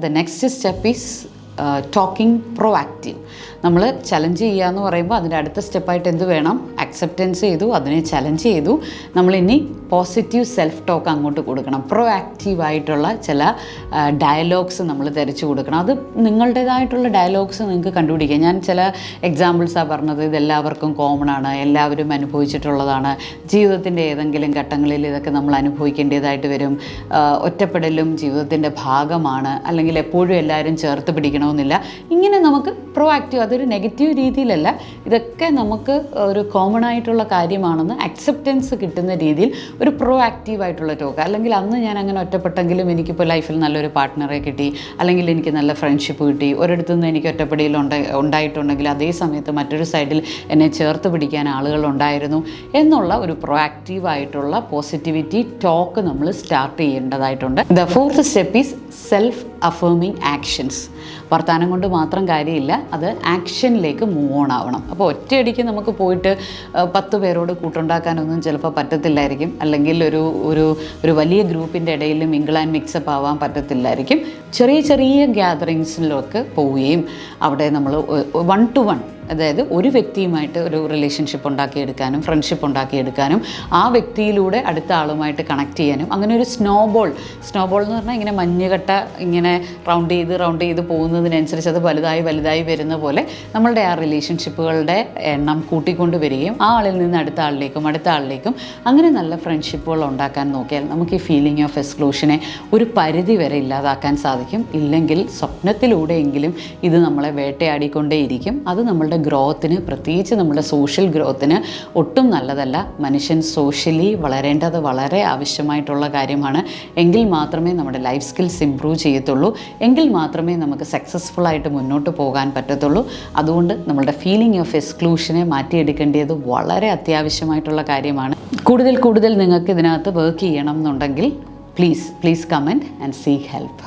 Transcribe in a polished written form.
The next step is talking proactive. നമ്മൾ challenge ചെയ്യുക എന്ന് പറയുമ്പോൾ അതിൻ്റെ അടുത്ത സ്റ്റെപ്പായിട്ട് എന്ത് വേണം? അക്സെപ്റ്റൻസ് ചെയ്തു, അതിനെ ചലഞ്ച് ചെയ്തു, നമ്മളിനി പോസിറ്റീവ് സെൽഫ് ടോക്ക് അങ്ങോട്ട് കൊടുക്കണം. പ്രൊആക്റ്റീവായിട്ടുള്ള ചില ഡയലോഗ്സ് നമ്മൾ തിരച്ചു കൊടുക്കണം. അത് നിങ്ങളുടേതായിട്ടുള്ള ഡയലോഗ്സ് നിങ്ങൾക്ക് കണ്ടുപിടിക്കാം. ഞാൻ ചില എക്സാമ്പിൾസാണ് പറഞ്ഞത്. ഇതെല്ലാവർക്കും കോമൺ ആണ്, എല്ലാവരും അനുഭവിച്ചിട്ടുള്ളതാണ്. ജീവിതത്തിൻ്റെ ഏതെങ്കിലും ഘട്ടങ്ങളിൽ ഇതൊക്കെ നമ്മൾ അനുഭവിക്കേണ്ടതായിട്ട് വരും. ഒറ്റപ്പെടലും ജീവിതത്തിൻ്റെ ഭാഗമാണ്, അല്ലെങ്കിൽ എപ്പോഴും എല്ലാവരും ചേർത്ത് പിടിക്കണം ില്ല. ഇങ്ങനെ നമുക്ക് പ്രൊആക്റ്റീവ്, അതൊരു നെഗറ്റീവ് രീതിയിലല്ല, ഇതൊക്കെ നമുക്ക് ഒരു കോമൺ ആയിട്ടുള്ള കാര്യമാണെന്ന് അക്സെപ്റ്റൻസ് കിട്ടുന്ന രീതിയിൽ ഒരു പ്രൊആക്റ്റീവായിട്ടുള്ള ടോക്ക്. അല്ലെങ്കിൽ അന്ന് ഞാൻ അങ്ങനെ ഒറ്റപ്പെട്ടെങ്കിലും എനിക്കിപ്പോൾ ലൈഫിൽ നല്ലൊരു പാർട്ട്ണറെ കിട്ടി, അല്ലെങ്കിൽ എനിക്ക് നല്ല ഫ്രണ്ട്ഷിപ്പ് കിട്ടി, ഒരിടത്തു നിന്ന് എനിക്ക് ഒറ്റപ്പെടൽ ഉണ്ടായിട്ടുണ്ടെങ്കിൽ അതേ സമയത്ത് മറ്റൊരു സൈഡിൽ എന്നെ ചേർത്ത് പിടിക്കാൻ ആളുകളുണ്ടായിരുന്നു എന്നുള്ള ഒരു പ്രൊആക്റ്റീവായിട്ടുള്ള പോസിറ്റിവിറ്റി ടോക്ക് നമ്മൾ സ്റ്റാർട്ട് ചെയ്യേണ്ടതായിട്ടുണ്ട്. The fourth step is self affirming actions. വർത്തമാനം കൊണ്ട് മാത്രം കാര്യമില്ല, അത് ആക്ഷനിലേക്ക് മൂവ് ഓൺ ആവണം. അപ്പോൾ ഒറ്റയടിക്ക് നമുക്ക് പോയിട്ട് 10 പേരോട് കൂട്ടുണ്ടാക്കാനൊന്നും ചിലപ്പോൾ പറ്റത്തില്ലായിരിക്കും, അല്ലെങ്കിൽ ഒരു വലിയ ഗ്രൂപ്പിൻ്റെ ഇടയിൽ മിങ്കിൾ ആൻഡ് മിക്സപ്പ് ആവാൻ പറ്റത്തില്ലായിരിക്കും. ചെറിയ ചെറിയ ഗ്യാതറിങ്സിലൊക്കെ പോവുകയും അവിടെ നമ്മൾ 1 to 1, അതായത് ഒരു വ്യക്തിയുമായിട്ട് ഒരു റിലേഷൻഷിപ്പ് ഉണ്ടാക്കിയെടുക്കാനും ഫ്രണ്ട്ഷിപ്പ് ഉണ്ടാക്കിയെടുക്കാനും ആ വ്യക്തിയിലൂടെ അടുത്ത ആളുമായിട്ട് കണക്ട് ചെയ്യാനും, അങ്ങനെ ഒരു സ്നോബോൾ എന്ന് പറഞ്ഞാൽ ഇങ്ങനെ മഞ്ഞുകട്ട ഇങ്ങനെ റൗണ്ട് ചെയ്ത് പോകുന്നതിനനുസരിച്ച് അത് വലുതായി വരുന്ന പോലെ നമ്മളുടെ ആ റിലേഷൻഷിപ്പുകളുടെ എണ്ണം കൂട്ടിക്കൊണ്ട് വരികയും ആ ആളിൽ നിന്ന് അടുത്ത ആളിലേക്കും അങ്ങനെ നല്ല ഫ്രണ്ട്ഷിപ്പുകൾ ഉണ്ടാക്കാൻ നോക്കിയാൽ നമുക്ക് ഈ ഫീലിംഗ് ഓഫ് എക്സ്ക്ലൂഷനെ ഒരു പരിധി വരെ ഇല്ലാതാക്കാൻ സാധിക്കും. ഇല്ലെങ്കിൽ സ്വപ്നത്തിലൂടെയെങ്കിലും ഇത് നമ്മളെ വേട്ടയാടിക്കൊണ്ടേയിരിക്കും. അത് നമ്മളുടെ ഗ്രോത്തിന്, പ്രത്യേകിച്ച് നമ്മുടെ സോഷ്യൽ ഗ്രോത്തിന് ഒട്ടും നല്ലതല്ല. മനുഷ്യൻ സോഷ്യലി വളരേണ്ടത് വളരെ ആവശ്യമായിട്ടുള്ള കാര്യമാണ്. എങ്കിൽ മാത്രമേ നമ്മുടെ ലൈഫ് സ്കിൽസ് ഇമ്പ്രൂവ് ചെയ്യത്തുള്ളൂ, എങ്കിൽ മാത്രമേ നമുക്ക് സക്സസ്ഫുൾ ആയിട്ട് മുന്നോട്ട് പോകാൻ പറ്റത്തുള്ളൂ. അതുകൊണ്ട് നമ്മളുടെ ഫീലിംഗ് ഓഫ് എക്സ്ക്ലൂഷനെ മാറ്റിയെടുക്കേണ്ടത് വളരെ അത്യാവശ്യമായിട്ടുള്ള കാര്യമാണ്. കൂടുതൽ നിങ്ങൾക്ക് ഇതിനകത്ത് വർക്ക് ചെയ്യണം എന്നുണ്ടെങ്കിൽ please comment and seek help.